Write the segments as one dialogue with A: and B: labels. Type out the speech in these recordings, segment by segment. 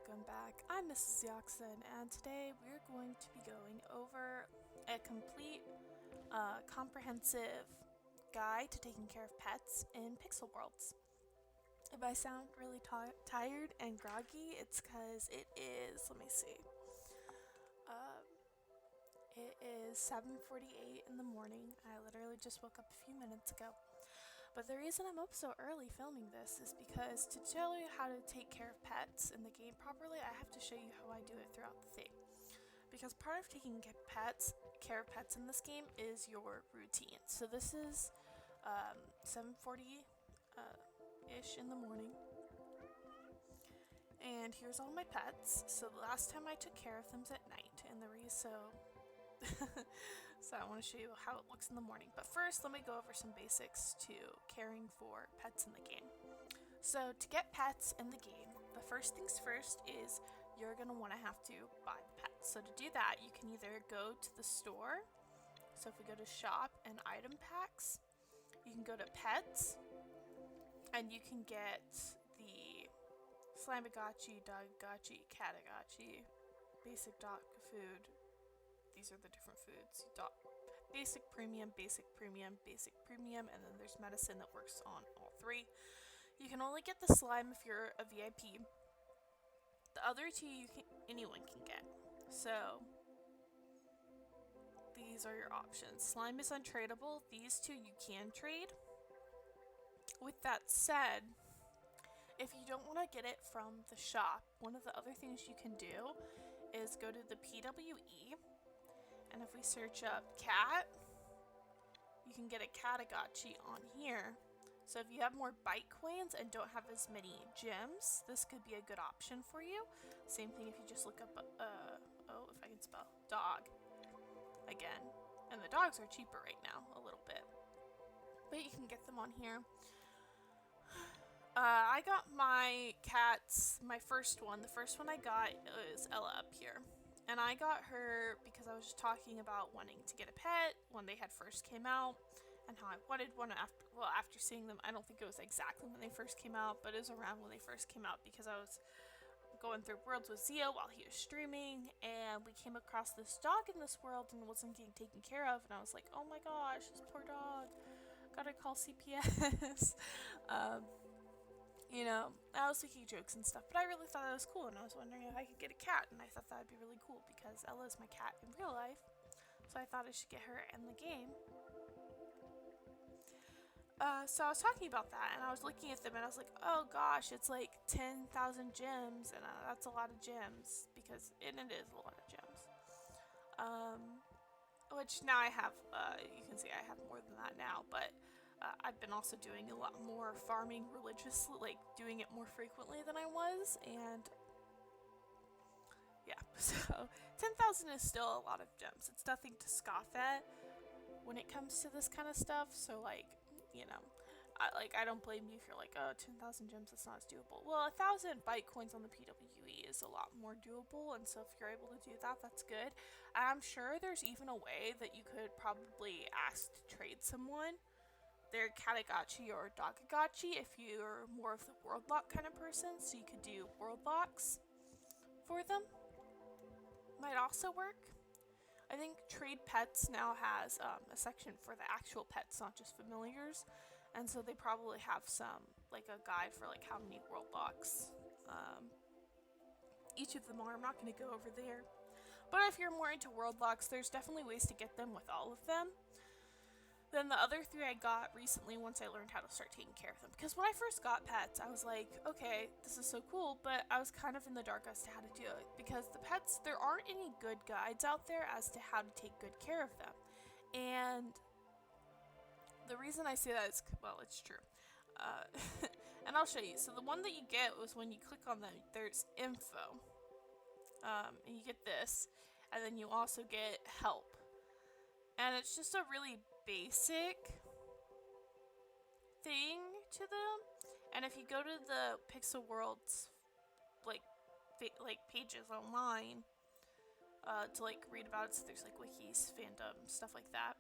A: welcome back. I'm Mrs.zeoxin, and today we're going to be going over a complete, comprehensive guide to taking care of pets in Pixel Worlds. If I sound really tired and groggy, it's because it is, let me see, uh, it is 7:48 in the morning. I literally just woke up a few minutes ago. But the reason I'm up so early filming this is because to tell you how to take care of pets in the game properly, I have to show you how I do it throughout the thing. Because part of taking care of pets in this game is your routine. So this is 7:40 ish in the morning. And here's all my pets. So the last time I took care of them was at night, and so I want to show you how it looks in the morning. But first, let me go over some basics to caring for pets in the game. So to get pets in the game, the first things first is you're going to want to have to buy the pets. So to do that, you can either go to the store. So if we go to shop and item packs, you can go to pets, and you can get the Slamagotchi, Dogagotchi, Catagotchi, basic dog food. These are the different foods. Basic premium, basic premium, basic premium, and then there's medicine that works on all three. You can only get the slime if you're a VIP. The other two anyone can get. So these are your options. Slime is untradeable. These two you can trade. With that said, if you don't want to get it from the shop, one of the other things you can do is go to the PWE. And if we search up cat, you can get a Catagotchi on here. So if you have more bite coins and don't have as many gems, this could be a good option for you. Same thing if you just look up, if I can spell, dog, again. And the dogs are cheaper right now, a little bit. But you can get them on here. I got my cats, my first one. The first one I got is Ella up here. And I got her because I was just talking about wanting to get a pet when they had first came out, and how I wanted one after seeing them. I don't think it was exactly when they first came out, but it was around when they first came out because I was going through Worlds with Zeo while he was streaming, and we came across this dog in this world and it wasn't getting taken care of, and I was like, oh my gosh, this poor dog. Gotta call CPS. I was making jokes and stuff, but I really thought that was cool, and I was wondering if I could get a cat, and I thought that would be really cool because Ella is my cat in real life, so I thought I should get her in the game. So I was talking about that, and I was looking at them, and I was like, oh gosh, it's like 10,000 gems, and that's a lot of gems, because it is a lot of gems. Which now I have, you can see I have more than that now, but I've been also doing a lot more farming religiously, like doing it more frequently than I was, and yeah, so 10,000 is still a lot of gems. It's nothing to scoff at when it comes to this kind of stuff, so I don't blame you if you're like, oh, 10,000 gems, that's not as doable. Well, 1,000 bite coins on the PWE is a lot more doable, and so if you're able to do that, that's good. And I'm sure there's even a way that you could probably ask to trade someone their Catagotchi or Dogagotchi if you're more of the world lock kind of person, so you could do world locks for them. Might also work. I think Trade Pets now has a section for the actual pets, not just familiars, and so they probably have like a guide for like how many world locks each of them are. I'm not going to go over there, but if you're more into world locks, there's definitely ways to get them with all of them. Then the other three I got recently once I learned how to start taking care of them. Because when I first got pets, I was like, okay, this is so cool, but I was kind of in the dark as to how to do it. Because the pets, there aren't any good guides out there as to how to take good care of them. And the reason I say that is, well, it's true. And I'll show you. So the one that you get was when you click on them, there's info. And you get this. And then you also get help. And it's just a really basic thing to them, and if you go to the Pixel Worlds like pages online to like read about it, so there's like wikis, fandom, stuff like that,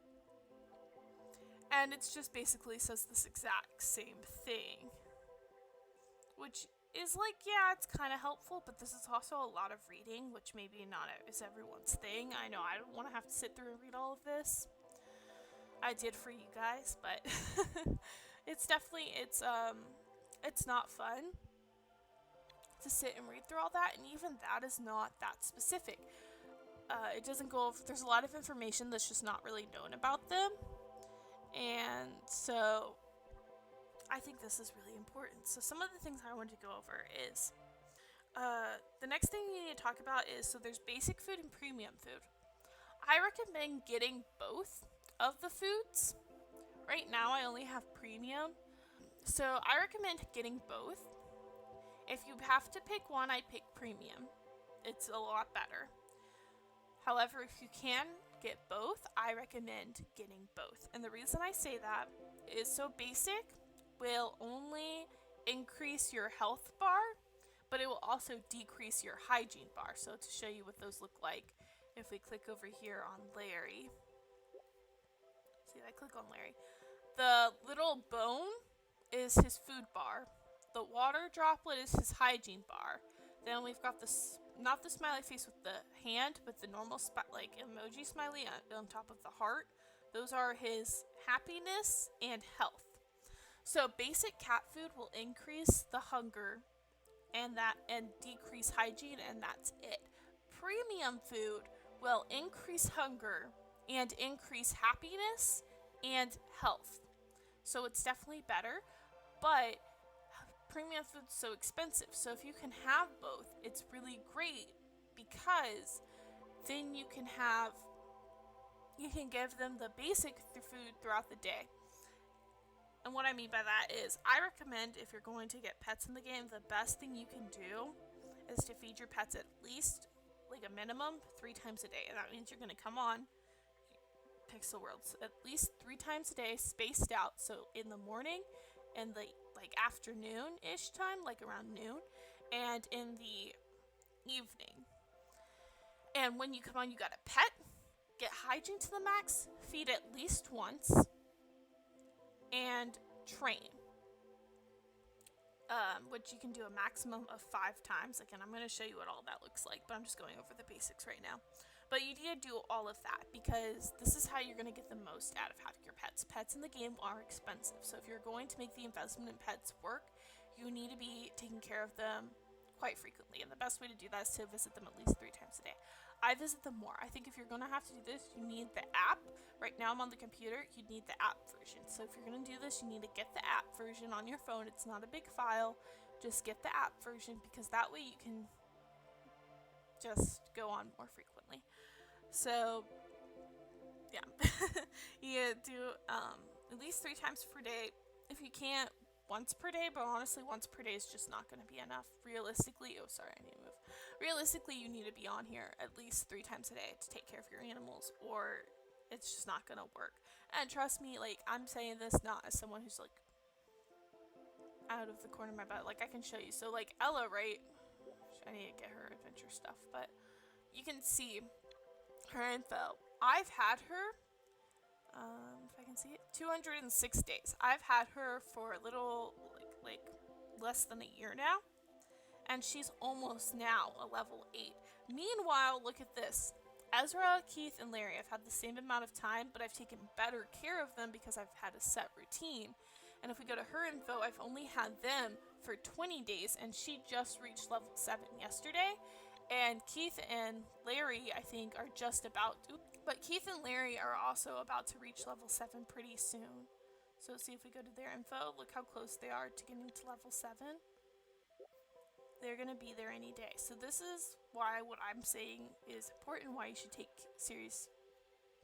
A: and it's just basically says this exact same thing, which is like, yeah, it's kind of helpful, but this is also a lot of reading, which maybe not is everyone's thing. I know I don't want to have to sit through and read all of this. I did for you guys, but it's definitely it's not fun to sit and read through all that, and even that is not that specific. It doesn't go over, there's a lot of information that's just not really known about them, and so I think this is really important. So some of the things I wanted to go over is the next thing you need to talk about is, so there's basic food and premium food. I recommend getting both of the foods. Right now I only have premium, so I recommend getting both. If you have to pick one, I pick premium. It's a lot better. However, if you can get both, I recommend getting both. And the reason I say that is, so basic will only increase your health bar, but it will also decrease your hygiene bar. So to show you what those look like, if we click over here on Larry, see, I click on Larry, the little bone is his food bar, the water droplet is his hygiene bar, then we've got this, not the smiley face with the hand, but the normal like emoji smiley on top of the heart. Those are his happiness and health. So basic cat food will increase the hunger and decrease hygiene, and that's it. Premium food will increase hunger and increase happiness and health. So it's definitely better, but premium food's so expensive. So if you can have both, it's really great, because then you can give them the basic food throughout the day. And what I mean by that is, I recommend, if you're going to get pets in the game, the best thing you can do is to feed your pets at least, like a minimum, 3 times a day. And that means you're going to come on Pixel Worlds at least 3 times a day, spaced out. So in the morning and the afternoon-ish time, like around noon, and in the evening. And when you come on, you got a pet, get hygiene to the max, feed at least once, and train, which you can do a maximum of 5 times. Again, I'm going to show you what all that looks like, but I'm just going over the basics right now. But you need to do all of that, because this is how you're going to get the most out of having your pets. Pets in the game are expensive, so if you're going to make the investment in pets work, you need to be taking care of them quite frequently, and the best way to do that is to visit them at least 3 times a day. I visit them more. I think if you're going to have to do this, you need the app. Right now I'm on the computer, you need the app version. So if you're going to do this, you need to get the app version on your phone. It's not a big file. Just get the app version, because that way you can just go on more frequently. So yeah, you do at least 3 times per day. If you can't, once per day, but honestly, once per day is just not going to be enough. Realistically, I need to move. Realistically, you need to be on here at least 3 times a day to take care of your animals, or it's just not going to work. And trust me, like, I'm saying this not as someone who's, like, out of the corner of my butt. Like, I can show you. So, like, Ella, right? I need to get her adventure stuff, but you can see her info. I've had her, if I can see it, 206 days. I've had her for a little, like less than a year now, and she's almost now a level 8. Meanwhile, look at this. Ezra, Keith, and Larry, I've had the same amount of time, but I've taken better care of them because I've had a set routine. And if we go to her info, I've only had them for 20 days, and she just reached level 7 yesterday. And Keith and Larry, I think, are just about to. But Keith and Larry are also about to reach level 7 pretty soon. So see, if we go to their info, look how close they are to getting to level 7. They're going to be there any day. So this is why what I'm saying is important, why you should take serious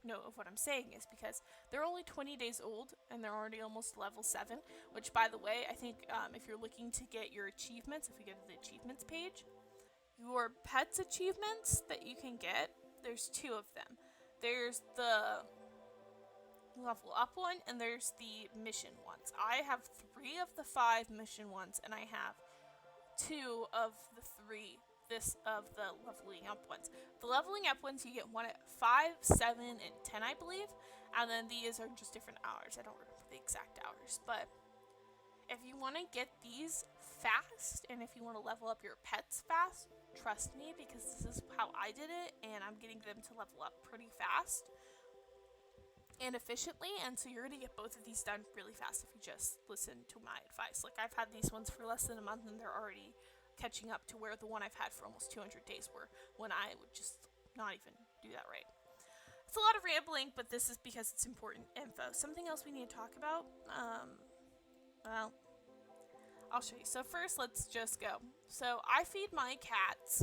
A: note of what I'm saying, is because they're only 20 days old and they're already almost level 7, which, by the way, I think if you're looking to get your achievements, if we go to the achievements page, your pets achievements that you can get, there's 2 of them. There's the level up one, and there's the mission ones. I have 3 of the 5 mission ones, and I have 2 of the 3 of the leveling up ones. The leveling up ones, you get one at 5, 7, and 10, I believe, and then these are just different hours. I don't remember the exact hours, but if you want to get these fast, and if you want to level up your pets fast, trust me, because this is how I did it, and I'm getting them to level up pretty fast and efficiently, and so you're going to get both of these done really fast if you just listen to my advice. Like, I've had these ones for less than a month, and they're already catching up to where the one I've had for almost 200 days were, when I would just not even do that right. It's a lot of rambling, but this is because it's important info. Something else we need to talk about, well, I'll show you. So first, let's just go. So I feed my cats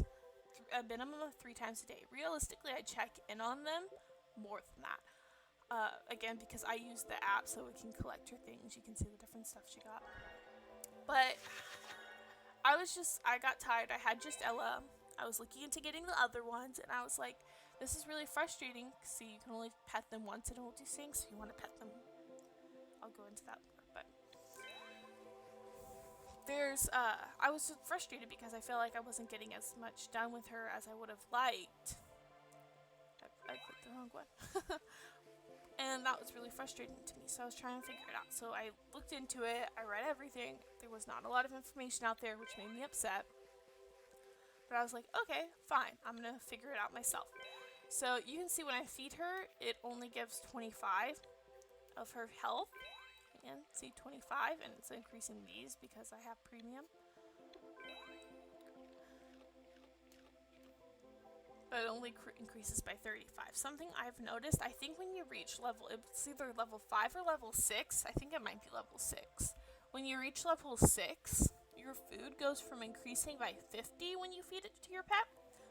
A: a minimum of 3 times a day. Realistically, I check in on them more than that. Again, because I use the app so it can collect your things. You can see the different stuff she got. But I got tired. I had just Ella. I was looking into getting the other ones, and I was like, this is really frustrating. See, you can only pet them once and it will do things, so you want to pet them. I'll go into that more, but I was frustrated because I felt like I wasn't getting as much done with her as I would have liked. I clicked the wrong one. And that was really frustrating to me, so I was trying to figure it out. So I looked into it, I read everything. There was not a lot of information out there, which made me upset. But I was like, okay, fine, I'm gonna figure it out myself. So you can see when I feed her, it only gives 25 of her health. And see, 25, and it's increasing these because I have premium. But it only increases by 35. Something I've noticed, I think when you reach it's either level 5 or level 6. I think it might be level 6. When you reach level 6, your food goes from increasing by 50 when you feed it to your pet.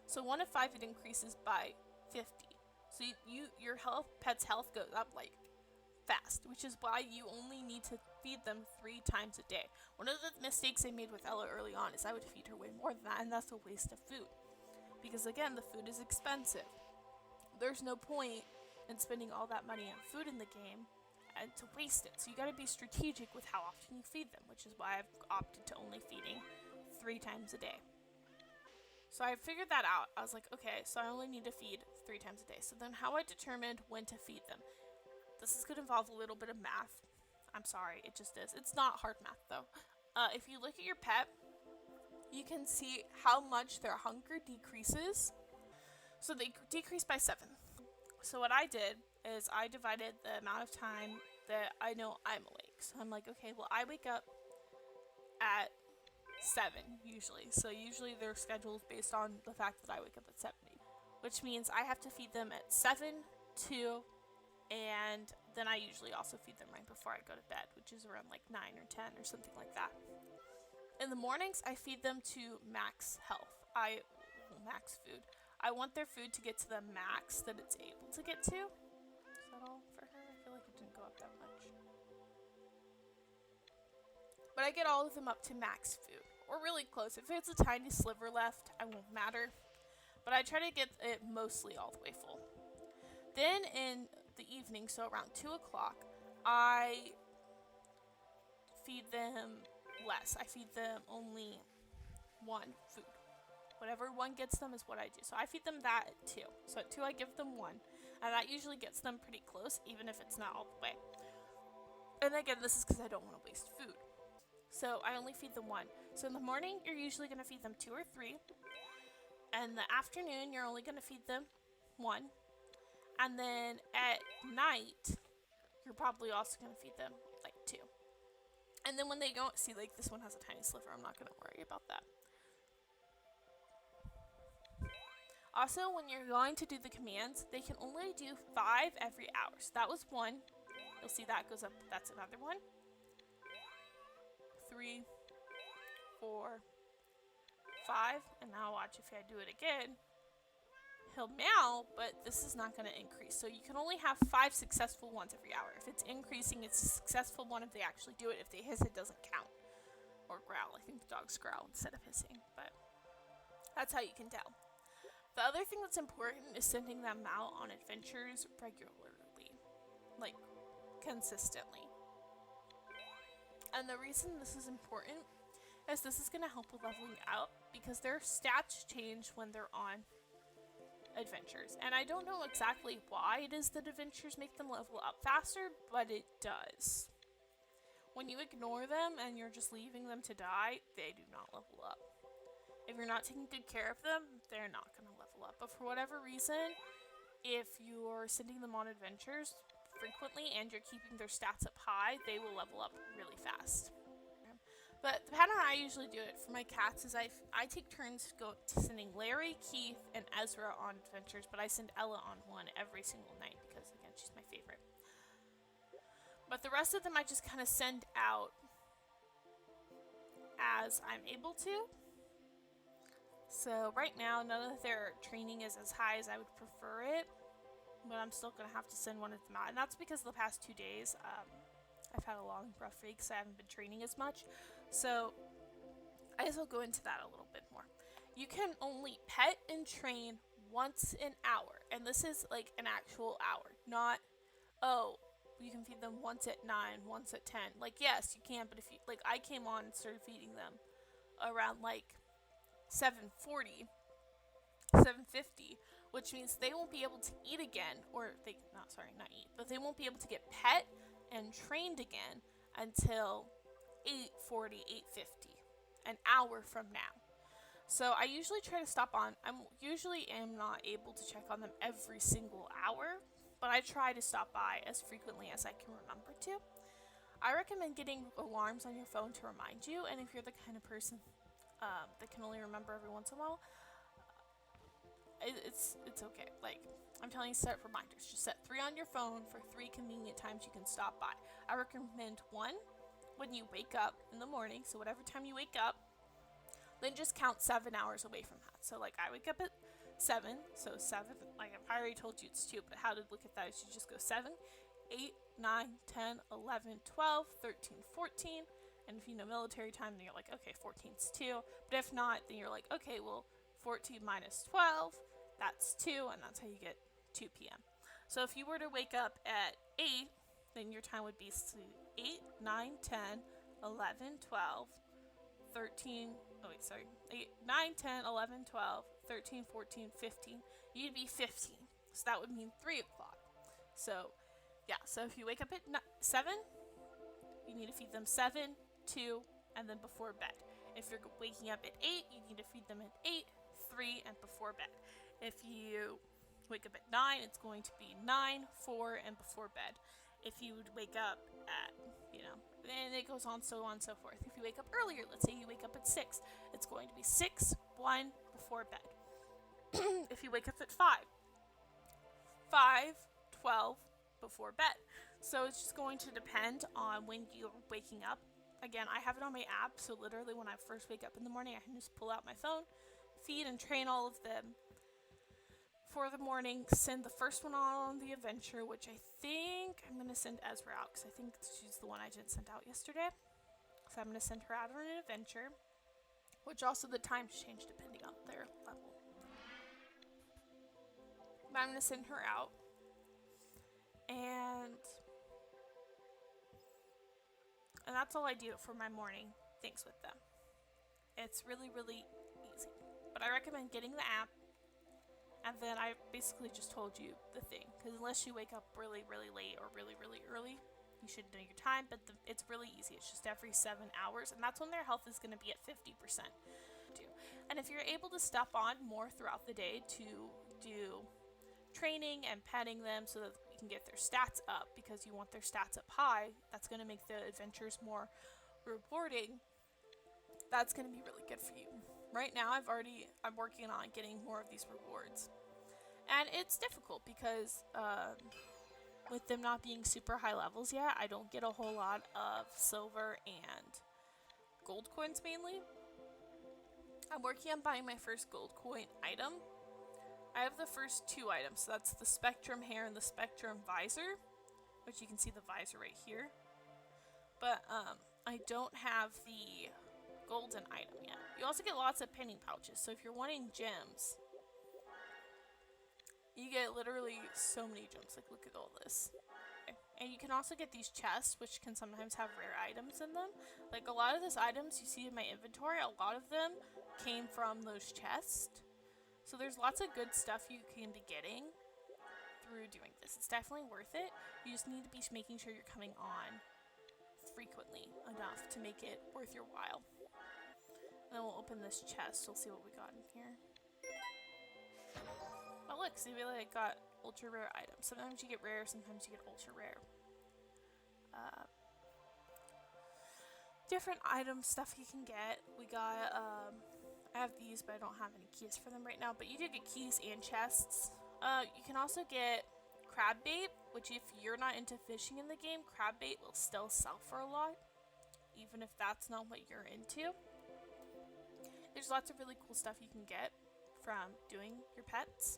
A: So 1 of 5, it increases by 50. So your pet's health goes up like fast, which is why you only need to feed them 3 times a day. One of the mistakes I made with Ella early on is I would feed her way more than that, and that's a waste of food. Because again, the food is expensive. There's no point in spending all that money on food in the game and to waste it. So you gotta be strategic with how often you feed them, which is why I've opted to only feeding 3 times a day. So I figured that out. I was like, okay, so I only need to feed 3 times a day. So then how I determined when to feed them. This is gonna involve a little bit of math. I'm sorry, it just is. It's not hard math though. If you look at your pet, you can see how much their hunger decreases. So they decrease by 7. So what I did is I divided the amount of time that I know I'm awake. So I'm like, okay, well, I wake up at 7 usually. So usually their schedule is based on the fact that I wake up at 7, which means I have to feed them at 7, 2, and then I usually also feed them right before I go to bed, which is around like 9 or 10 or something like that. In the mornings, I feed them to max health. Max food. I want their food to get to the max that it's able to get to. Is that all for her? I feel like it didn't go up that much. But I get all of them up to max food, or really close. If it's a tiny sliver left, I won't matter. But I try to get it mostly all the way full. Then in the evening, so around 2 o'clock, I feed them less. I feed them only 1 food. Whatever 1 gets them is what I do. So I feed them that at 2. So at 2 I give them 1. And that usually gets them pretty close, even if it's not all the way. And again, this is because I don't want to waste food. So I only feed them 1. So in the morning, you're usually going to feed them 2 or 3. And the afternoon, you're only going to feed them 1. And then at night, you're probably also going to feed them like 2. And then when they go, see, like this one has a tiny sliver, I'm not going to worry about that. Also, when you're going to do the commands, they can only do 5 every hour. So that was 1. You'll see that goes up, that's another 1. 3, 4, 5, and now watch if I do it again. He'll meow, but this is not going to increase. So you can only have 5 successful ones every hour. If it's increasing, it's a successful one if they actually do it. If they hiss, it doesn't count. Or growl. I think the dogs growl instead of hissing, but that's how you can tell. The other thing that's important is sending them out on adventures regularly, like consistently. And the reason this is important is this is going to help with leveling up, because their stats change when they're on adventures. And I don't know exactly why it is that adventures make them level up faster, but it does. when you ignore them and you're just leaving them to die, they do not level up. If you're not taking good care of them, they're not going to level up. But for whatever reason, if you're sending them on adventures frequently and you're keeping their stats up high, they will level up really fast. But the pattern I usually do it for my cats is I take turns to sending Larry, Keith, and Ezra on adventures, but I send Ella on one every single night because, again, she's my favorite. But the rest of them I just kind of send out as I'm able to. So right now, none of their training is as high as I would prefer it, but I'm still going to have to send one of them out. And that's because the past 2 days, I've had a long, rough week because I haven't been training as much. So I guess I'll go into that a little bit more. You can only pet and train once an hour, and this is like an actual hour, not, oh, you can feed them once at 9, once at 10. Like, yes, you can, but if you, like, I came on and started feeding them around like 7:40, 7:50, which means they won't be able to eat again, or not eat, but they won't be able to get pet and trained again until 8:40, 8:50, an hour from now. So I usually try to stop on, I usually am not able to check on them every single hour, but I try to stop by as frequently as I can remember to. I recommend getting alarms on your phone to remind you, and if you're the kind of person that can only remember every once in a while, it's okay. Like, I'm telling you, set reminders. Just set 3 on your phone for 3 convenient times you can stop by. I recommend 1 when you wake up in the morning, so whatever time you wake up, then just count 7 hours away from that. So like I wake up at 7, so 7, like I already told you it's 2, but how to look at that is you just go 7, 8, 9, 10, 11, 12, 13, 14, and if you know military time, then you're like, okay, 14's 2, but if not, then you're like, okay, well, 14 minus 12, that's 2, and that's how you get 2 p.m. So if you were to wake up at 8, then your time would be 8, 9, 10, 11, 12, 13, 8, 9, 10, 11, 12, 13, 14, 15. You'd be 15. So that would mean 3 o'clock. So, yeah, so if you wake up at 7, you need to feed them 7, 2, and then before bed. If you're waking up at 8, you need to feed them at 8, 3, and before bed. If you wake up at 9, it's going to be 9, 4, and before bed. If you would wake up at, and it goes on, so forth. If you wake up earlier, let's say you wake up at 6, it's going to be 6, 1, before bed. If you wake up at 5, 5, 12, before bed. So it's just going to depend on when you're waking up. Again, I have it on my app, so literally when I first wake up in the morning, I can just pull out my phone, feed and train all of them for the morning, send the first one on the adventure, which I think I'm going to send Ezra out, because I think she's the one I didn't send out yesterday. So I'm going to send her out on an adventure, which also the times change depending on their level. But I'm going to send her out, and that's all I do for my morning things with them. It's really, really easy. But I recommend getting the app, and then I basically just told you the thing. Because unless you wake up really, really late or really, really early, you should know your time. But it's really easy. It's just every 7 hours. And that's when their health is going to be at 50%. And if you're able to stop on more throughout the day to do training and petting them so that you can get their stats up, because you want their stats up high, that's going to make the adventures more rewarding. That's going to be really good for you. Right now, I'm working on getting more of these rewards. And it's difficult because with them not being super high levels yet, I don't get a whole lot of silver and gold coins mainly. I'm working on buying my first gold coin item. I have the first 2 items, so that's the Spectrum hair and the Spectrum visor, which you can see the visor right here. But I don't have the golden item yet. You also get lots of penny pouches, so if you're wanting gems, you get literally so many gems. Like, look at all this. And you can also get these chests, which can sometimes have rare items in them. Like, a lot of these items you see in my inventory, a lot of them came from those chests. So there's lots of good stuff you can be getting through doing this. It's definitely worth it. You just need to be making sure you're coming on frequently enough to make it worth your while. And then we'll open this chest. We'll see what we got in here. Oh look, see, we like got ultra rare items. Sometimes you get rare, sometimes you get ultra rare. Different item stuff you can get. We got, I have these, but I don't have any keys for them right now. But you do get keys and chests. You can also get crab bait, which if you're not into fishing in the game, crab bait will still sell for a lot, even if that's not what you're into. There's lots of really cool stuff you can get from doing your pets.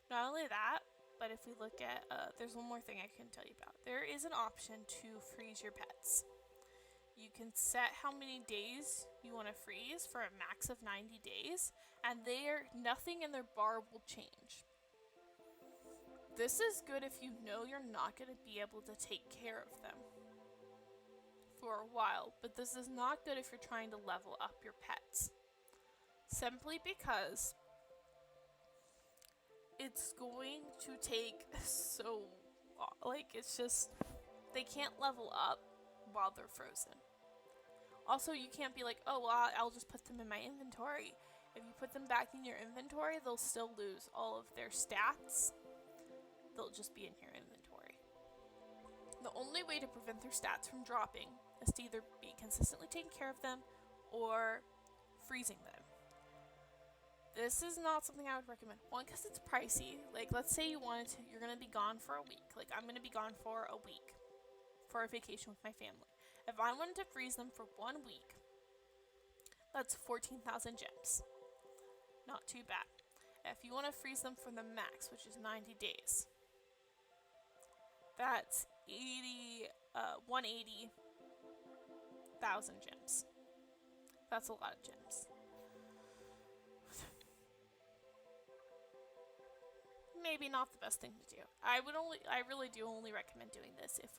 A: Not only that, but if we look at, there's one more thing I can tell you about. There is an option to freeze your pets. You can set how many days you want to freeze for a max of 90 days, and nothing in their bar will change. This is good if you know you're not going to be able to take care of them for a while, but this is not good if you're trying to level up your pets. Simply because it's going to take so long. Like, it's just, they can't level up while they're frozen. Also, you can't be like, oh, well, I'll just put them in my inventory. If you put them back in your inventory, they'll still lose all of their stats. They'll just be in your inventory. The only way to prevent their stats from dropping is to either be consistently taking care of them or freezing them. This is not something I would recommend. One, because it's pricey. Like, let's say you're going to be gone for a week. Like, I'm going to be gone for a week for a vacation with my family. If I wanted to freeze them for 1 week, that's 14,000 gems. Not too bad. If you want to freeze them for the max, which is 90 days, that's 180,000 gems. That's a lot of gems. Maybe not the best thing to do. I really do only recommend doing this if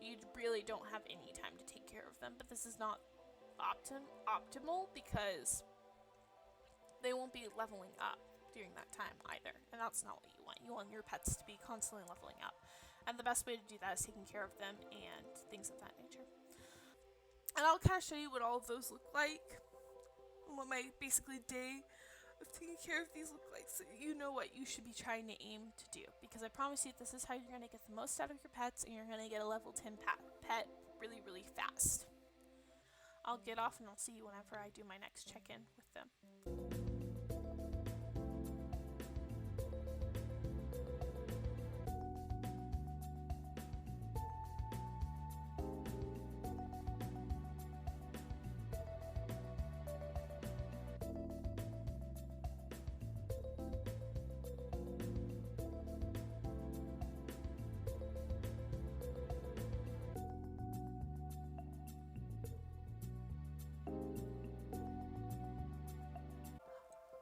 A: you really don't have any time to take care of them. But this is not optimal because they won't be leveling up during that time either, and that's not what you want. You want your pets to be constantly leveling up, and the best way to do that is taking care of them and things of that nature. And I'll kind of show you what all of those look like, what my basically day of taking care of these look like, so you know what you should be trying to aim to do, because I promise you this is how you're going to get the most out of your pets, and you're going to get a level 10 pet really, really fast. I'll get off and I'll see you whenever I do my next check-in with them.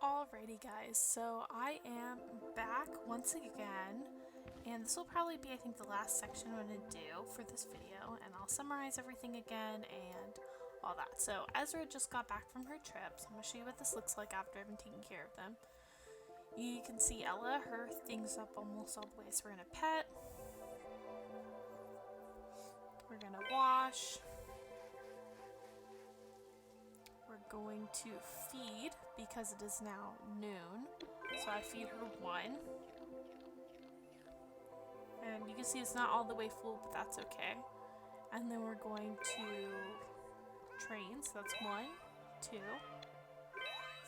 A: Alrighty guys, so I am back once again, and this will probably be, I think, the last section I'm going to do for this video, and I'll summarize everything again and all that. So Ezra just got back from her trip, so I'm going to show you what this looks like after I've been taking care of them. You can see Ella, her thing's up almost all the way, so we're going to pet, we're going to wash, we're going to feed because it is now noon, so I feed her 1, and you can see it's not all the way full, but that's okay. And then we're going to train, so that's 1, 2,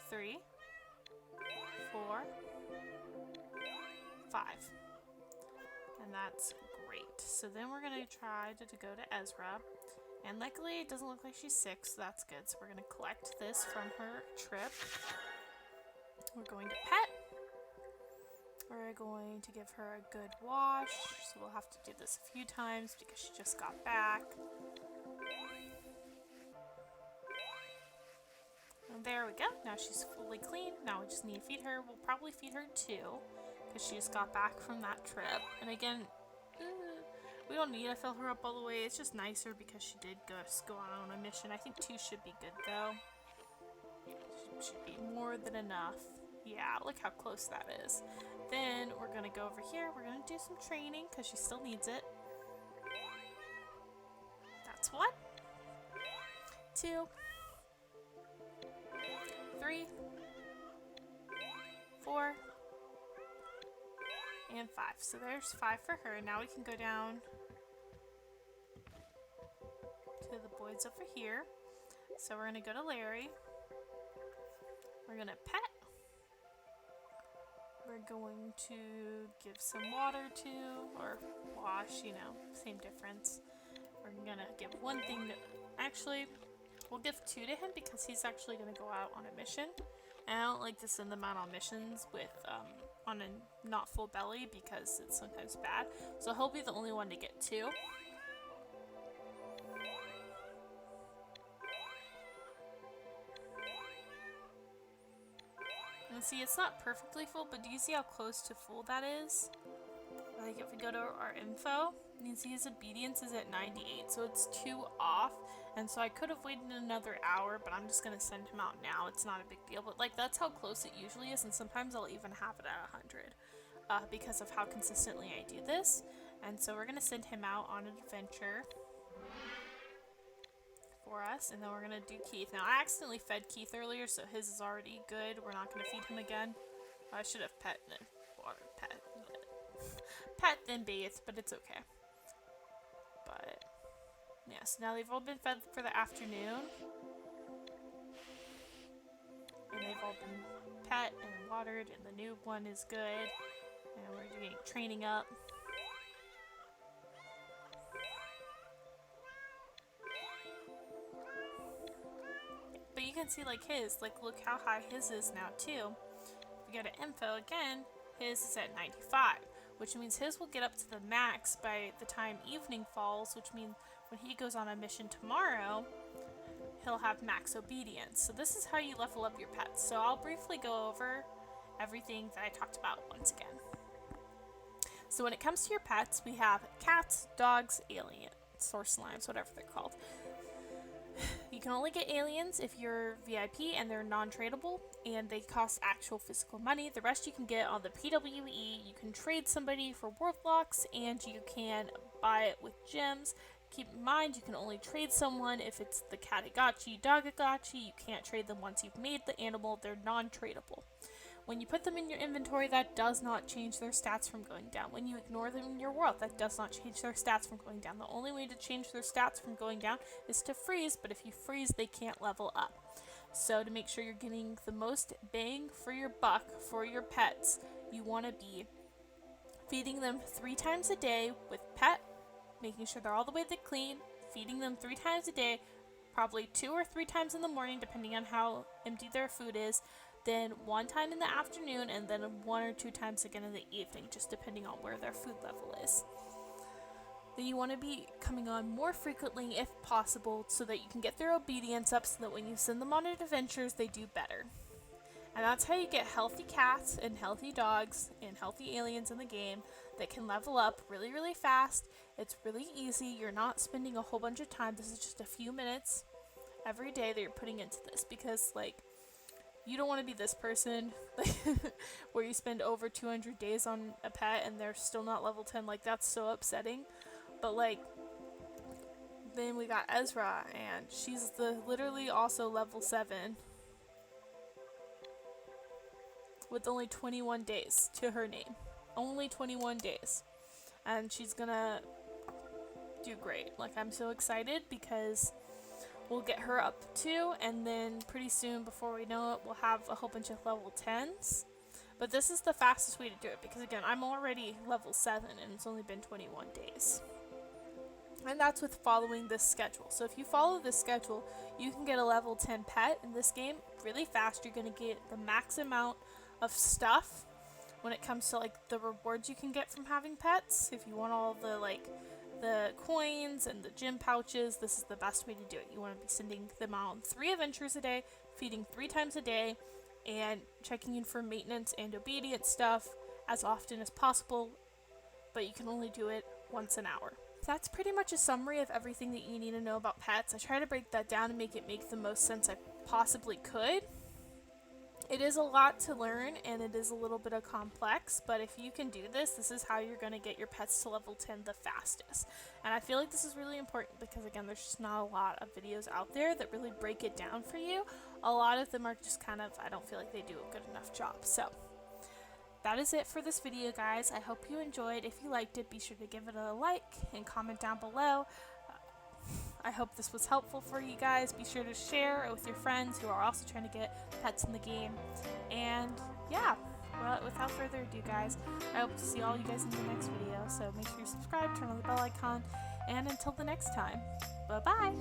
A: 3, 4, 5, and that's great. So then we're going to try to go to Ezra. And luckily, it doesn't look like she's sick, so that's good. So we're going to collect this from her trip. We're going to pet. We're going to give her a good wash. So we'll have to do this a few times because she just got back. And there we go. Now she's fully clean. Now we just need to feed her. We'll probably feed her 2 because she just got back from that trip. And again, we don't need to fill her up all the way. It's just nicer because she did go on a mission. I think 2 should be good though. Should be more than enough. Yeah, look how close that is. Then we're going to go over here. We're going to do some training because she still needs it. 2, 3, 4, and 5. So there's 5 for her. Now we can go down to the boys over here. So we're going to go to Larry. We're going to pet. We're going to give some water to, or wash, you know, same difference. We're going to give one thing to, actually, we'll give 2 to him because he's actually going to go out on a mission. And I don't like to send them out on missions with, on a not full belly because it's sometimes bad. So he'll be the only one to get 2. And see, it's not perfectly full, but do you see how close to full that is? Like if we go to our info, you can see his obedience is at 98, so it's 2 off. And so I could have waited another hour, but I'm just going to send him out now. It's not a big deal, but like that's how close it usually is, and sometimes I'll even have it at 100 because of how consistently I do this. And so we're going to send him out on an adventure for us, and then we're going to do Keith. Now I accidentally fed Keith earlier, so his is already good. We're not going to feed him again. I should have pet and then water pet then bathed, but it's okay. But yeah, so now they've all been fed for the afternoon, and they've all been pet and watered, and the new one is good, and we're doing training up. But you can see like his, like look how high his is now too. If we go to info again, his is at 95, which means his will get up to the max by the time evening falls, which means when he goes on a mission tomorrow, he'll have max obedience. So this is how you level up your pets. So I'll briefly go over everything that I talked about once again. So when it comes to your pets, we have cats, dogs, aliens, or slimes, whatever they're called. You can only get aliens if you're VIP and they're non-tradable and they cost actual physical money. The rest you can get on the PWE. You can trade somebody for world locks and you can buy it with gems. Keep in mind you can only trade someone if it's the Catagachi, Dogagachi. You can't trade them once you've made the animal. They're non-tradable. When you put them in your inventory, that does not change their stats from going down. When you ignore them in your world, that does not change their stats from going down. The only way to change their stats from going down is to freeze, but if you freeze, they can't level up. So to make sure you're getting the most bang for your buck for your pets, you want to be feeding them 3 times a day with pet, making sure they're all the way clean, feeding them 3 times a day, probably 2 or 3 times in the morning, depending on how empty their food is, then 1 time in the afternoon, and then 1 or 2 times again in the evening, just depending on where their food level is. Then you want to be coming on more frequently if possible so that you can get their obedience up so that when you send them on adventures, they do better. And that's how you get healthy cats and healthy dogs and healthy aliens in the game that can level up really, really fast. It's really easy. You're not spending a whole bunch of time. This is just a few minutes every day that you're putting into this because, like, you don't want to be this person where you spend over 200 days on a pet and they're still not level 10. Like, that's so upsetting. But, like, then we got Ezra, and she's literally also level 7 with only 21 days to her name. Only 21 days. And she's gonna do great. Like, I'm so excited because we'll get her up too, and then pretty soon, before we know it, we'll have a whole bunch of level 10s. But this is the fastest way to do it, because again, I'm already level 7, and it's only been 21 days. And that's with following this schedule. So if you follow this schedule, you can get a level 10 pet in this game really fast. You're going to get the max amount of stuff when it comes to, like, the rewards you can get from having pets. If you want all the, like, the coins and the gem pouches, this is the best way to do it. You want to be sending them out on 3 adventures a day, feeding 3 times a day, and checking in for maintenance and obedience stuff as often as possible, but you can only do it once an hour. That's pretty much a summary of everything that you need to know about pets. I try to break that down and make it make the most sense I possibly could. It is a lot to learn and it is a little bit of complex, but if you can do this, this is how you're going to get your pets to level 10 the fastest. And I feel like this is really important because, again, there's just not a lot of videos out there that really break it down for you. A lot of them are just kind of, I don't feel like they do a good enough job. So that is it for this video, guys. I hope you enjoyed. If you liked it, be sure to give it a like and comment down below. I hope this was helpful for you guys. Be sure to share it with your friends who are also trying to get pets in the game. And yeah, well, without further ado, guys, I hope to see all you guys in the next video. So make sure you subscribe, turn on the bell icon, and until the next time, bye-bye!